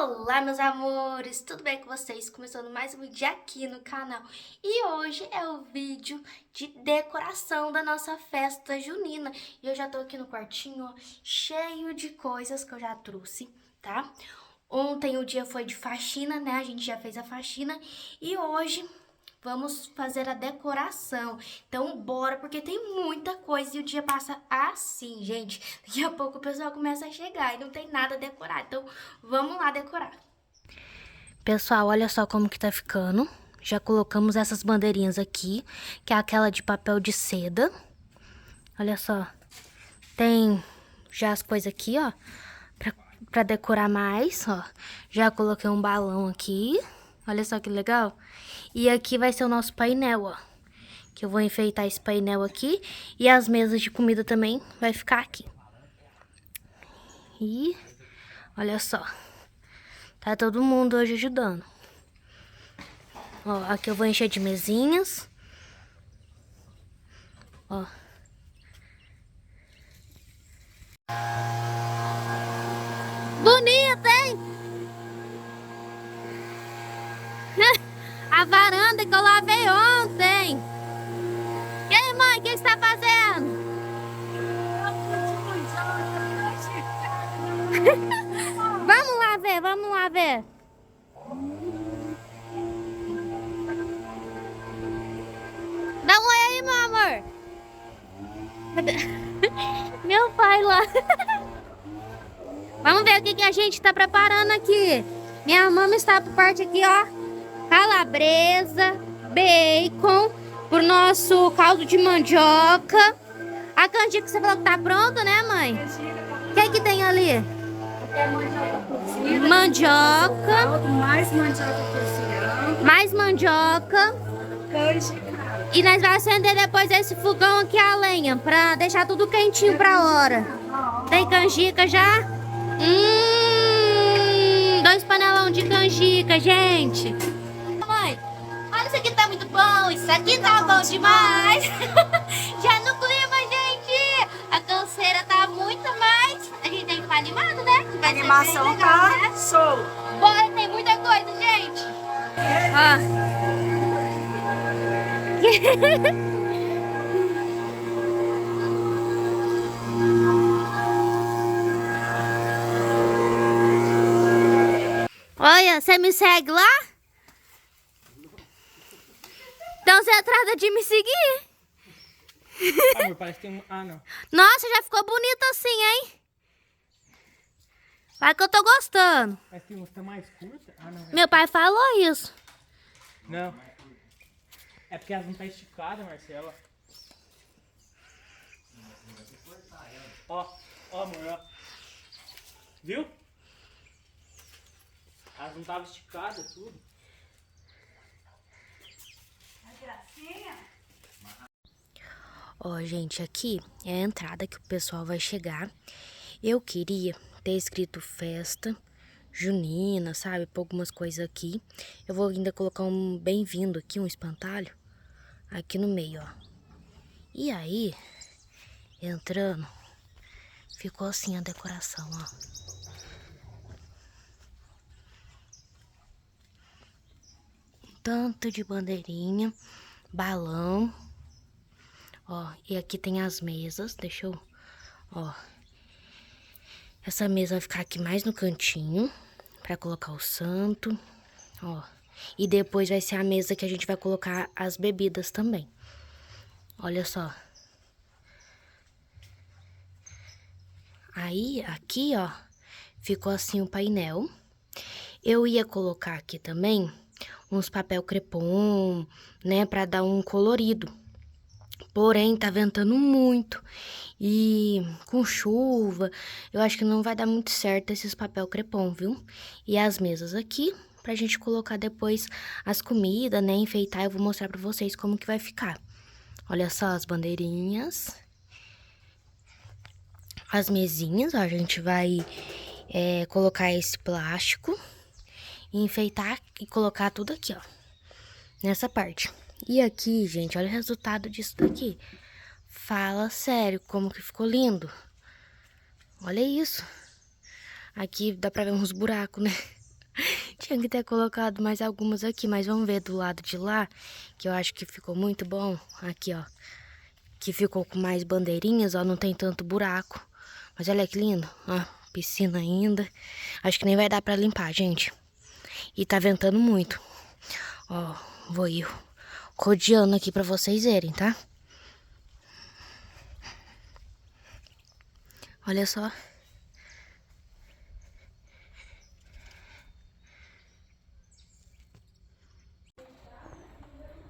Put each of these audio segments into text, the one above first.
Olá, meus amores, tudo bem com vocês? Começando mais um vídeo aqui no canal. E hoje é o vídeo de decoração da nossa festa junina. E eu já tô aqui no quartinho, ó, cheio de coisas que eu já trouxe, tá? Ontem o dia foi de faxina, né? A gente já fez a faxina. E hoje vamos fazer a decoração. Então, bora, porque tem muita coisa e o dia passa assim, gente. Daqui a pouco o pessoal começa a chegar e não tem nada a decorar. Então, vamos lá decorar. Pessoal, olha só como que tá ficando. Já colocamos essas bandeirinhas aqui, que é aquela de papel de seda. Olha só. Tem já as coisas aqui, ó, pra decorar mais, ó. Já coloquei um balão aqui. Olha só que legal. E aqui vai ser o nosso painel, ó. Que eu vou enfeitar esse painel aqui. E as mesas de comida também vai ficar aqui. E olha só. Tá todo mundo hoje ajudando. Ó, aqui eu vou encher de mesinhas. Ó. Bonita, hein? A varanda que eu lavei ontem. E aí, mãe, o que você tá fazendo? Vamos lá ver, vamos lá ver. Dá um oi aí, meu amor. Meu pai lá. Vamos ver o que a gente tá preparando aqui. Minha mãe está por parte aqui, ó. Calabresa, bacon, pro nosso caldo de mandioca. A canjica que você falou que tá pronta, né, mãe? O que tem ali? É mandioca cozida. Mandioca. Mais mandioca cozinhando. Mais mandioca. Canjica. E nós vamos acender depois esse fogão aqui a lenha, pra deixar tudo quentinho pra hora. Tem canjica já? 2 panelão de canjica, gente. Mãe, olha, isso aqui tá muito bom. Isso aqui tá bom demais. Já no clima, gente. A canseira tá muito mais. A gente tem que ficar animado, né? A animação tá show. Bora, tem muita coisa, gente. Ó. Olha, você me segue lá? Então você trata de me seguir? Amor, parece que tem um... Ah, não. Nossa, já ficou bonito assim, hein? Vai que eu tô gostando. Parece que tem uma mais curta. Ah, não. Meu pai falou isso. Não. É porque elas não tá esticadas, Marcela. Ó, amor, ó. Viu? Elas não estavam esticadas, tudo. Ó, gente, aqui é a entrada que o pessoal vai chegar. Eu queria ter escrito festa junina, sabe? Pôr algumas coisas aqui. Eu vou ainda colocar um bem-vindo aqui, um espantalho. Aqui no meio, ó. E aí, entrando, ficou assim a decoração, ó. Tanto de bandeirinha, balão. Ó, e aqui tem as mesas, deixa eu... Ó. Essa mesa vai ficar aqui mais no cantinho, pra colocar o santo. Ó. E depois vai ser a mesa que a gente vai colocar as bebidas também. Olha só. Aí, aqui, ó, ficou assim o painel. Eu ia colocar aqui também uns papel crepom, né, pra dar um colorido. Porém, tá ventando muito e com chuva, eu acho que não vai dar muito certo esses papel crepom, viu? E as mesas aqui, pra gente colocar depois as comidas, né, enfeitar, eu vou mostrar pra vocês como que vai ficar. Olha só as bandeirinhas. As mesinhas, ó, a gente vai colocar esse plástico, enfeitar e colocar tudo aqui, ó, nessa parte. E aqui, gente, olha o resultado disso daqui. Fala sério, como que ficou lindo. Olha isso. Aqui dá pra ver uns buracos, né? Tinha que ter colocado mais algumas aqui, mas vamos ver do lado de lá, que eu acho que ficou muito bom. Aqui, ó. Que ficou com mais bandeirinhas, ó, não tem tanto buraco. Mas olha que lindo, ó, piscina ainda. Acho que nem vai dar pra limpar, gente. E tá ventando muito. Ó, vou ir rodeando aqui pra vocês verem, tá? Olha só.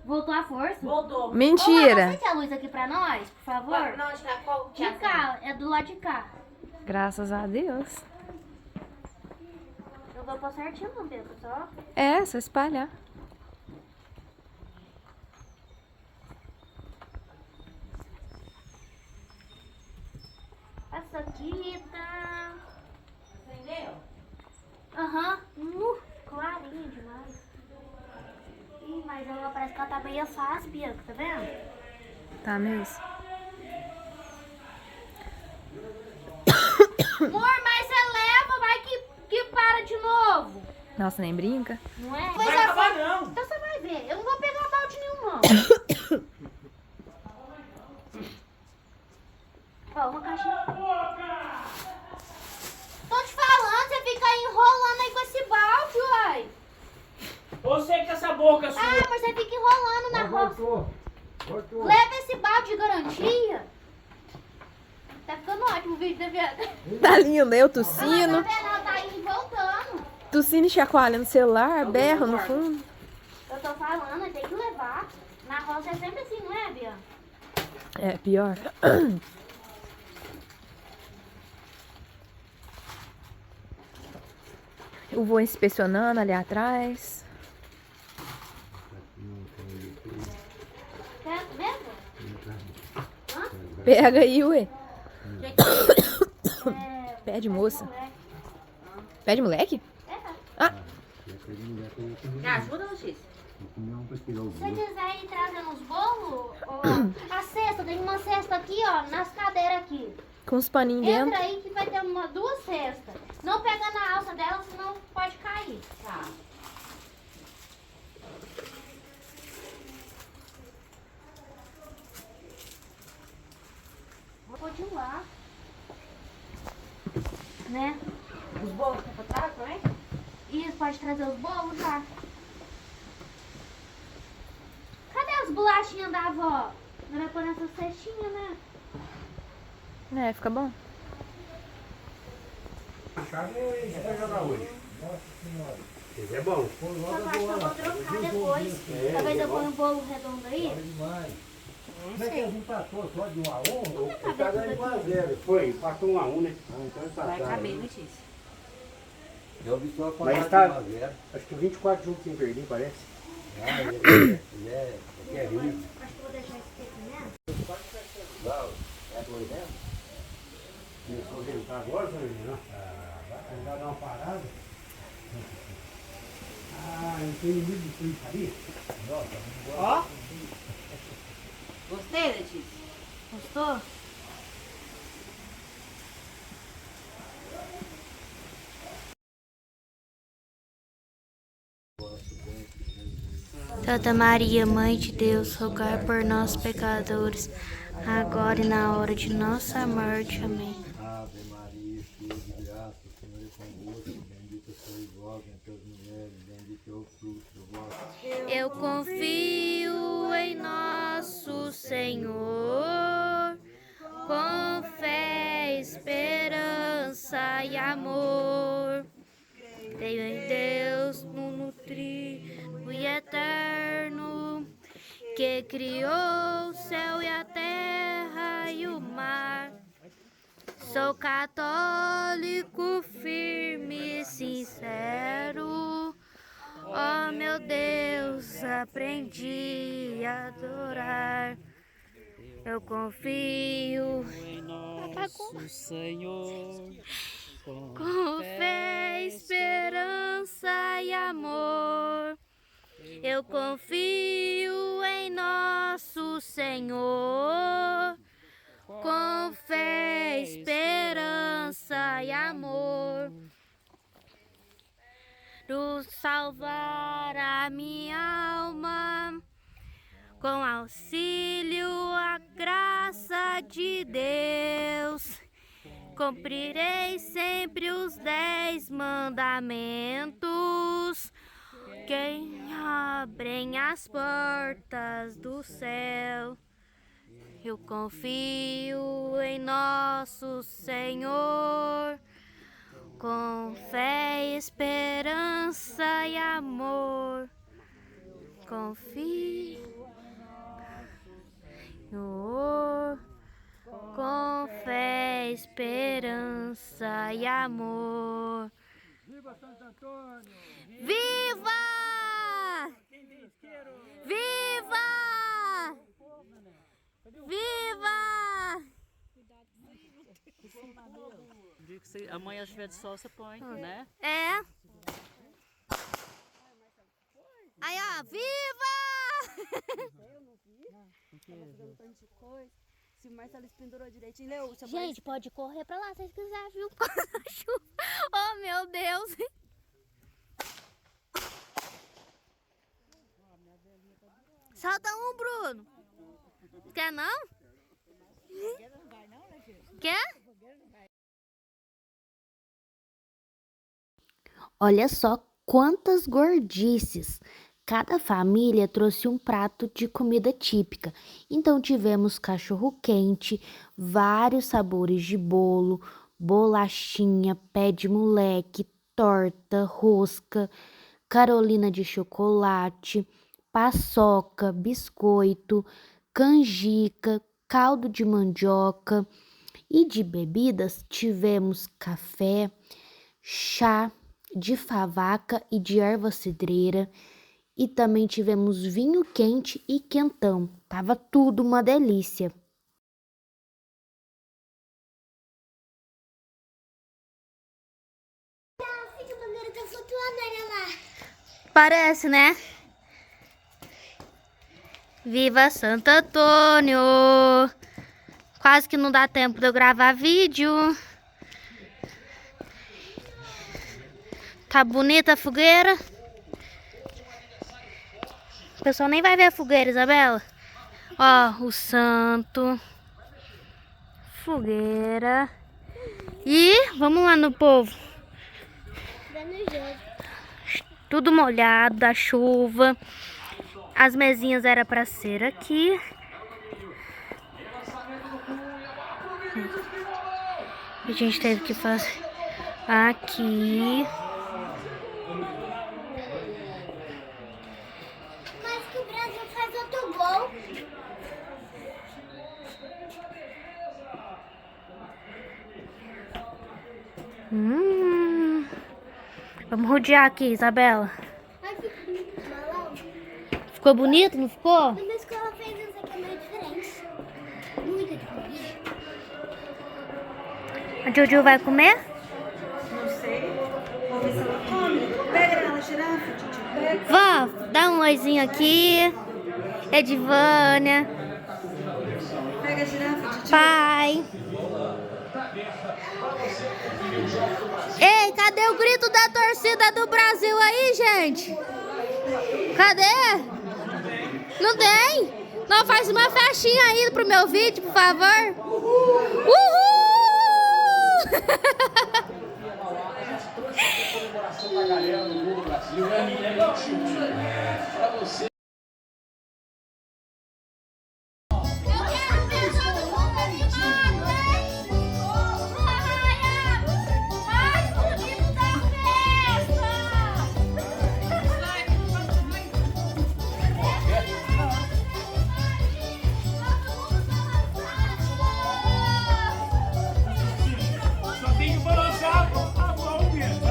Voltou a força? Voltou. Mentira. Acende a luz aqui pra nós, por favor. Não, está qual? De cá, é do lado de cá. Graças a Deus. Eu vou pôr certinho, não, Pedro, só. É, só espalhar. Essa aqui tá... Entendeu? Aham. Clarinha demais. Ih, mas ela parece que ela tá meio fácil, Bianca, tá vendo? Tá mesmo? Amor, mas você leva, vai que para de novo. Nossa, nem brinca. Não é? Não Pois vai é, acabar, não. então você vai ver. Eu não vou pegar balde nenhum, não. Ó, uma caixinha. Tô te falando, você fica aí enrolando aí com esse balde, uai. Você com essa boca sua. Ah, mas você fica enrolando na roça. Leva esse balde de garantia. Tá ficando ótimo o vídeo, né, viado? Tá lindo, eu Tá tossindo. vendo? Ela tá indo e voltando. Tossindo e chacoalhando o celular, berro no fundo. Eu tô falando, tem que levar. Na roça é sempre assim, não é, Bia? É, pior. Eu vou inspecionando ali atrás. Quer mesmo? Pega aí, ué. É, Pé de moça. moleque. Pé de moleque? É. Ah, Me ajuda, Luiz? Se você quiser ir trazendo os bolos, ó, a cesta, tem uma cesta aqui, ó, nas cadeiras aqui. com os paninhos dentro. Entra aí que vai ter duas cestas. Não pega na alça dela, senão pode cair. Tá. Vou continuar. Né? Os bolos estão pra trás também? Isso, pode trazer os bolos já. Cadê as bolachinhas da avó? Não vai pôr nessa cestinha, né? É, fica bom. É bom. Só que eu acho que eu vou trocar depois. Talvez eu ponha um bolo redondo aí. Como é que eles empatou só de 1 a 1? Como é que O cara é 1 a 0. Foi, empatou 1 a 1, né? Ah, então Vai empataram. caber, Luiz. Eu vi só com Mas a tá, 0. acho que 24 jogos sem perder, parece. Ah, ele é rico. Acho que eu vou deixar esse aqui mesmo. Não, é dois, né? Começou a ventar agora, seu menino. Vai dar uma parada. Ah, não tem limite de frio ali? Ó. Gostei, Letícia? Gostou? Santa Maria, Mãe de Deus, rogai por nós pecadores, agora e na hora de nossa morte. Amém. Ave Maria, cheia de graça, o Senhor é convosco. Bendita sois vós entre as mulheres, bendito é o fruto do vosso. Eu confio em nosso Senhor, com fé, esperança e amor. Creio em Deus, no nutrido e eterno, que criou o céu e a terra e o mar. Sou católico, firme e sincero. Oh, meu Deus, aprendi a adorar. Eu confio Em nosso Senhor. com fé, esperança e amor. Eu confio em nosso Senhor, com fé, esperança e amor. salvar a minha alma. Com auxílio, a graça de Deus, cumprirei sempre os 10 mandamentos. Quem abrem as portas do céu, eu confio em nosso Senhor, com fé, esperança e amor. Confio, Senhor, com fé, esperança e amor. Viva Santo Antônio! Viva! Viva! Viva! No dia que você, amanhã estiver de sol, você põe, né? É. Aí, ó, viva! Se o Marcelo pendurou direitinho, leu? Gente, pode correr pra lá se vocês quiserem, viu? Por causa da chuva. Oh, meu Deus. Solta um, Bruno. Quer não? Quer? Olha só quantas gordices. Cada família trouxe um prato de comida típica. Então tivemos cachorro-quente, vários sabores de bolo, bolachinha, pé de moleque, torta, rosca, carolina de chocolate, paçoca, biscoito, canjica, caldo de mandioca. E de bebidas tivemos café, chá de favaca e de erva cidreira. E também tivemos vinho quente e quentão. Tava tudo uma delícia. Parece, né? Viva Santo Antônio! Quase que não dá tempo de eu gravar vídeo. Tá bonita a fogueira? O pessoal nem vai ver a fogueira, Isabela. Ó, o santo. Fogueira. E vamos lá no povo. Tudo molhado da chuva. As mesinhas era pra ser aqui. A gente teve que fazer aqui. Mas que o Brasil faz outro gol. Vamos rodear aqui, Isabela. Ai, que bonito o balão. Ficou bonito, não ficou? Na minha escola fez isso aqui meio diferente. Muito diferente. A Jojo vai comer? Não sei. Vou ver se ela come. Pega ela, girafa, Titi. Pega. Vó, dá um oizinho aqui. Edivânia. Pega a girafa, Titi. Pai. Ei, cadê o grito da torcida do Brasil aí, gente? Cadê? Não tem? Não, faz uma festinha aí pro meu vídeo, por favor. Uhul! Só tem que balançar a mão mesmo.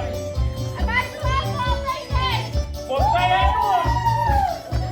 Bota aí, mano.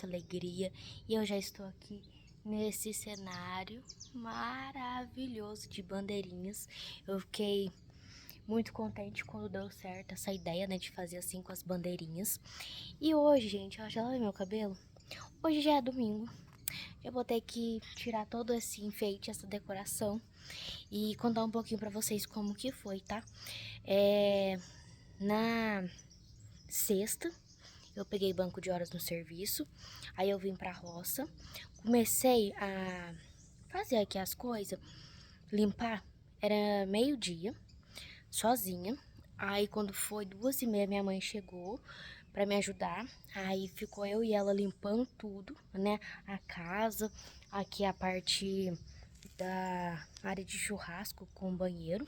muita alegria. E eu já estou aqui nesse cenário maravilhoso de bandeirinhas. Eu fiquei muito contente quando deu certo essa ideia, né, de fazer assim com as bandeirinhas. E hoje, gente, ó, já lavei meu cabelo. Hoje já é domingo. Eu vou ter que tirar todo esse enfeite, essa decoração e contar um pouquinho pra vocês como que foi, tá? Na sexta, eu peguei banco de horas no serviço, aí eu vim pra roça, comecei a fazer aqui as coisas, limpar, era meio-dia, sozinha. Aí quando foi 2h30, minha mãe chegou pra me ajudar. Aí ficou eu e ela limpando tudo, né? A casa, aqui a parte da área de churrasco com banheiro,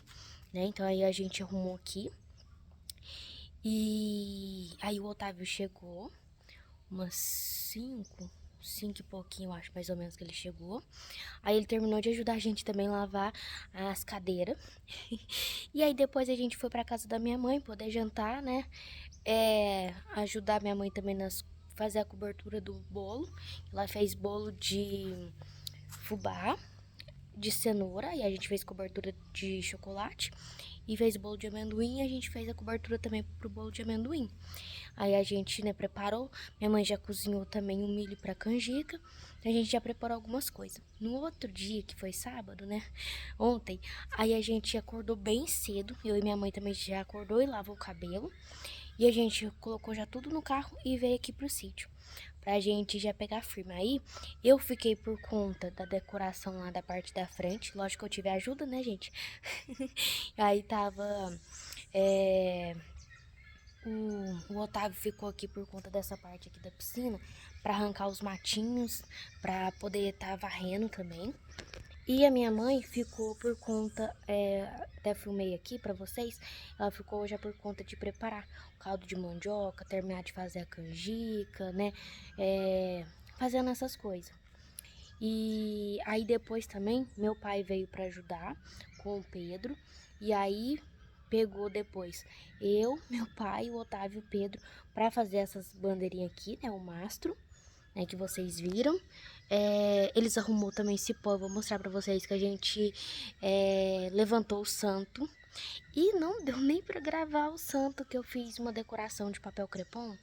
né? Então aí a gente arrumou aqui. E aí o Otávio chegou, umas 5 e pouquinho, acho, mais ou menos que ele chegou. Aí ele terminou de ajudar a gente também a lavar as cadeiras. E aí depois a gente foi pra casa da minha mãe poder jantar, né? Ajudar minha mãe também fazer a cobertura do bolo. Ela fez bolo de fubá, de cenoura, e a gente fez cobertura de chocolate. E fez bolo de amendoim, e a gente fez a cobertura também pro bolo de amendoim. Aí a gente, né, preparou. Minha mãe já cozinhou também o milho pra canjica. A gente já preparou algumas coisas. No outro dia, que foi sábado, né, ontem, aí a gente acordou bem cedo. Eu e minha mãe também já acordou e lavou o cabelo. E a gente colocou já tudo no carro e veio aqui pro sítio, pra gente já pegar firme. Aí eu fiquei por conta da decoração lá da parte da frente. Lógico que eu tive ajuda, né, gente? Aí tava... O Otávio ficou aqui por conta dessa parte aqui da piscina, pra arrancar os matinhos, pra poder estar varrendo também. E a minha mãe ficou por conta, até filmei aqui pra vocês, ela ficou já por conta de preparar o caldo de mandioca, terminar de fazer a canjica, né, fazendo essas coisas. E aí depois também, meu pai veio pra ajudar com o Pedro, e aí pegou depois eu, meu pai, o Otávio e o Pedro pra fazer essas bandeirinhas aqui, né, o mastro, né, que vocês viram. Eles arrumou também cipó. Eu vou mostrar pra vocês que a gente levantou o santo. E não deu nem pra gravar o santo, que eu fiz uma decoração de papel crepom.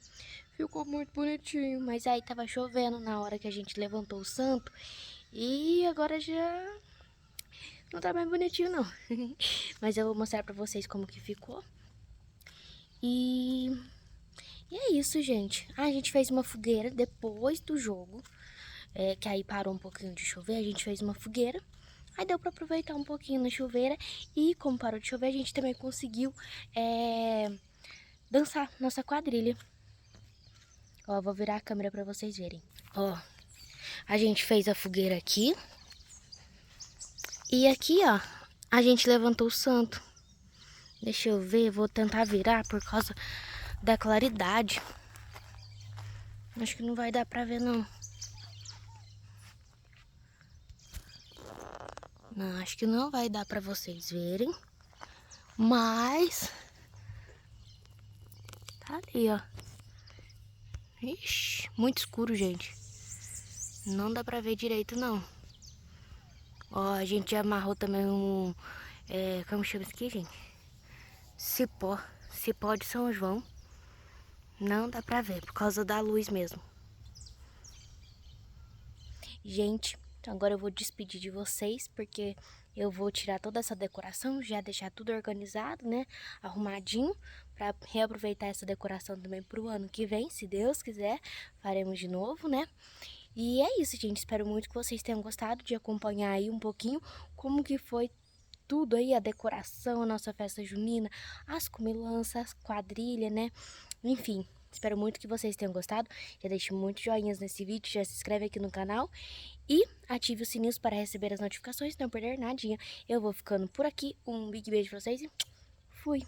Ficou muito bonitinho, mas aí tava chovendo na hora que a gente levantou o santo. E agora já não tá mais bonitinho não. Mas eu vou mostrar pra vocês como que ficou. E é isso, gente. A gente fez uma fogueira depois do jogo. Que aí parou um pouquinho de chover, a gente fez uma fogueira. Aí deu pra aproveitar um pouquinho na chuveira. E como parou de chover, a gente também conseguiu dançar nossa quadrilha. Ó, vou virar a câmera pra vocês verem. Ó, a gente fez a fogueira aqui. E aqui, ó, a gente levantou o santo. Deixa eu ver, vou tentar virar por causa da claridade. Acho que não vai dar pra ver, não. Não, acho que não vai dar pra vocês verem. Mas tá ali, ó. Ixi, muito escuro, gente. Não dá pra ver direito, não. Ó, a gente já amarrou também um... como chama isso aqui, gente? Cipó. Cipó de São João. Não dá pra ver, por causa da luz mesmo. Gente, então agora eu vou despedir de vocês, porque eu vou tirar toda essa decoração, já deixar tudo organizado, né, arrumadinho, pra reaproveitar essa decoração também pro ano que vem, se Deus quiser, faremos de novo, né. E é isso, gente, espero muito que vocês tenham gostado de acompanhar aí um pouquinho como que foi tudo aí, a decoração, a nossa festa junina, as comilanças, quadrilha, né, enfim. Espero muito que vocês tenham gostado. Já deixe muitos joinhas nesse vídeo, já se inscreve aqui no canal e ative o sininho para receber as notificações, não perder nadinha. Eu vou ficando por aqui. Um big beijo pra vocês e fui!